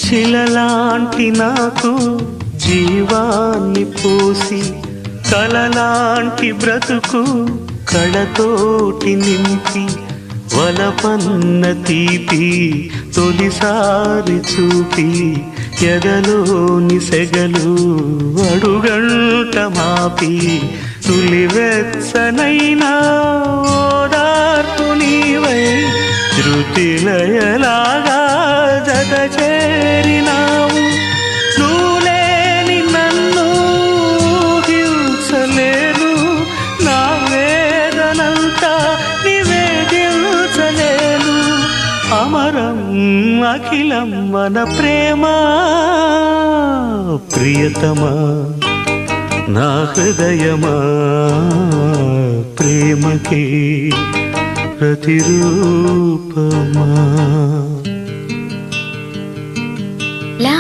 శిలలాంటి నాకు జీవాన్ని పోసి కలలాంటి బ్రతుకు కళతోటి నింపి వలపన్న తీపి తొలిసారి చూపి ఎదలోని సెగలు అడుగంట మాపి తులివెచ్చనైనా ఓదార్పు నీవై శృతిలయలాగా జత చేరినావు. నువ్వులేని నన్ను హింసలేను, నా వేదనంతా నివేదించలేను. అమరం అఖిలం మన ప్రేమ ప్రియతమా నా హృదయమా ప్రేమకి ప్రతిరూపమా. లా